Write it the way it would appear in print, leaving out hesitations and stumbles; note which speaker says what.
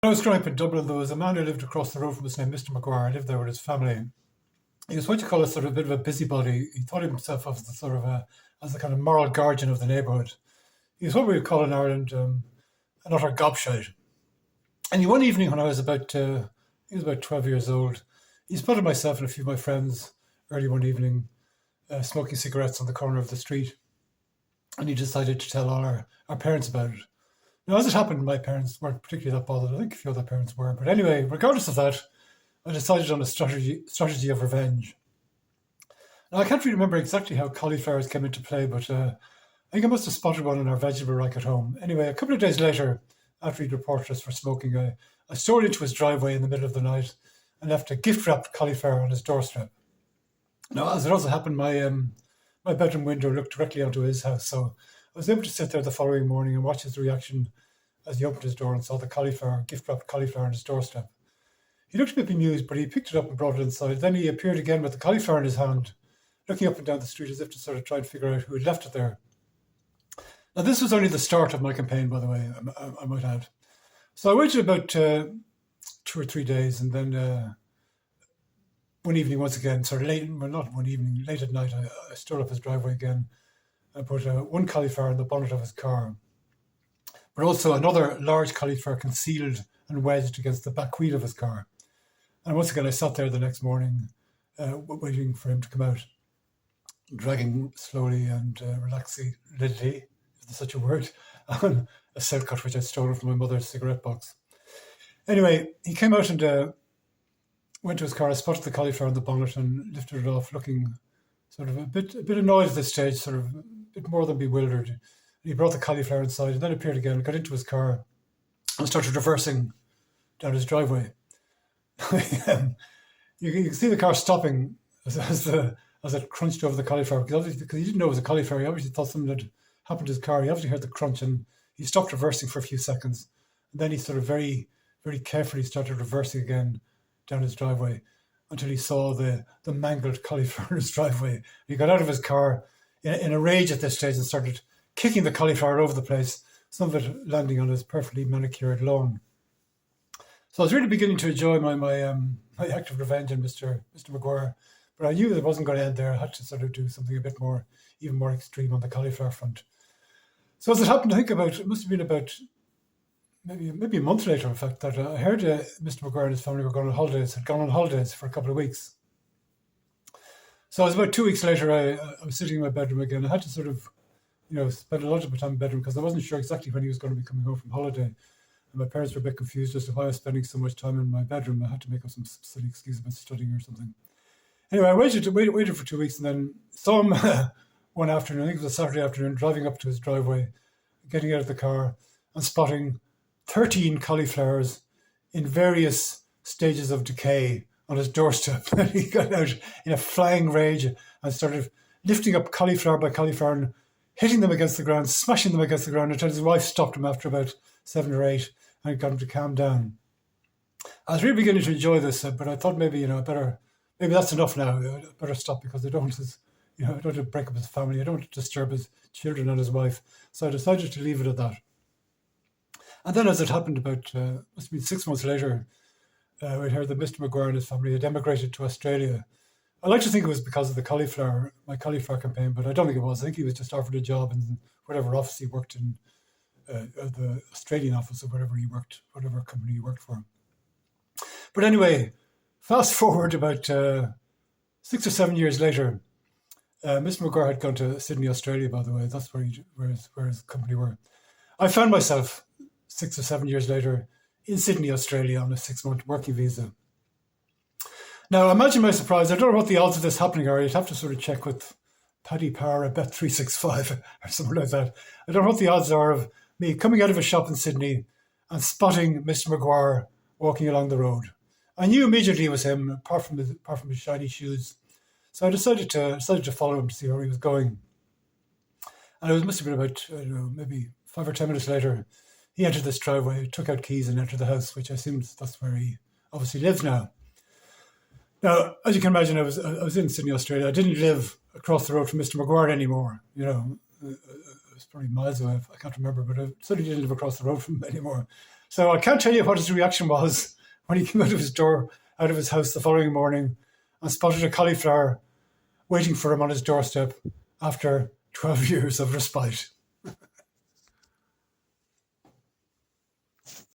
Speaker 1: When I was growing up in Dublin, there was a man who lived across the road from us named Mr. Maguire. I lived there with his family. He was what you call a sort of bit of a busybody. He thought of himself as the sort of as the kind of moral guardian of the neighbourhood. He was what we would call in Ireland an utter gobshite. And one evening when he was about 12 years old, he spotted myself and a few of my friends early one evening smoking cigarettes on the corner of the street. And he decided to tell all our parents about it. Now, as it happened, my parents weren't particularly that bothered. I think a few other parents were. But anyway, regardless of that, I decided on a strategy of revenge. Now, I can't really remember exactly how cauliflowers came into play, but I think I must have spotted one in our vegetable rack at home. Anyway, a couple of days later, after he'd reported us for smoking, I strode into his driveway in the middle of the night and left a gift-wrapped cauliflower on his doorstep. Now, as it also happened, my bedroom window looked directly onto his house, so I was able to sit there the following morning and watch his reaction as he opened his door and saw the gift-wrapped cauliflower on his doorstep. He looked a bit bemused, but he picked it up and brought it inside. Then he appeared again with the cauliflower in his hand, looking up and down the street as if to sort of try and figure out who had left it there. Now, this was only the start of my campaign, by the way, I might add. So I waited about 2 or 3 days, and then one evening, once again, sort of late, well, not one evening, late at night, I strode up his driveway again and put one cauliflower in the bonnet of his car, but also another large cauliflower concealed and wedged against the back wheel of his car. And once again, I sat there the next morning, waiting for him to come out, dragging slowly and relaxedly, is there such a word, on a silk cut which I'd stolen from my mother's cigarette box. Anyway, he came out and went to his car. I spotted the cauliflower in the bonnet and lifted it off, looking sort of a bit annoyed at this stage, sort of a bit more than bewildered. And he brought the cauliflower inside and then appeared again, got into his car and started reversing down his driveway. You can see the car stopping as it crunched over the cauliflower, because he didn't know it was a cauliflower. He obviously thought something had happened to his car. He obviously heard the crunch and he stopped reversing for a few seconds. And then he sort of very, very carefully started reversing again down his driveway until he saw the mangled cauliflower in his driveway. He got out of his car in a rage at this stage and started kicking the cauliflower all over the place, some of it landing on his perfectly manicured lawn. So I was really beginning to enjoy my act of revenge on Mr. Maguire, but I knew it wasn't going to end there. I had to sort of do something a bit more, even more extreme on the cauliflower front. So as it happened, it must have been about maybe a month later, in fact, that I heard Mr. Maguire and his family had gone on holidays for a couple of weeks. So it was about 2 weeks later, I was sitting in my bedroom again. I had to sort of, spend a lot of my time in the bedroom because I wasn't sure exactly when he was going to be coming home from holiday. And my parents were a bit confused as to why I was spending so much time in my bedroom. I had to make up some silly excuse about studying or something. Anyway, I waited for 2 weeks and then saw him one afternoon, I think it was a Saturday afternoon, driving up to his driveway, getting out of the car and spotting 13 cauliflowers in various stages of decay on his doorstep. And he got out in a flying rage and started lifting up cauliflower by cauliflower and hitting them against the ground, smashing them against the ground until his wife stopped him after about 7 or 8 and got him to calm down. I was really beginning to enjoy this, but I thought maybe that's enough now. I better stop because I don't want to break up his family. I don't want to disturb his children and his wife. So I decided to leave it at that. And then as it happened about, must have been 6 months later, we heard that Mr. Maguire and his family had emigrated to Australia. I like to think it was because of my cauliflower campaign, but I don't think it was. I think he was just offered a job in whatever office he worked in, the Australian office or whatever company he worked for. But anyway, fast forward about 6 or 7 years later, Mr. Maguire had gone to Sydney, Australia, by the way. That's where his company were. I found myself 6 or 7 years later in Sydney, Australia on a 6-month working visa. Now, imagine my surprise. I don't know what the odds of this happening are. You'd have to sort of check with Paddy Power at Bet365 or something like that. I don't know what the odds are of me coming out of a shop in Sydney and spotting Mr. Maguire walking along the road. I knew immediately it was him, apart from his shiny shoes. So I decided to follow him to see where he was going. And it must have been about, maybe 5 or 10 minutes later, he entered this driveway, took out keys and entered the house, which I assume that's where he obviously lives now. Now, as you can imagine, I was in Sydney, Australia. I didn't live across the road from Mr. Maguire anymore. It was probably miles away. I can't remember, but I certainly didn't live across the road from him anymore. So I can't tell you what his reaction was when he came out of his house the following morning, and spotted a cauliflower waiting for him on his doorstep after 12 years of respite.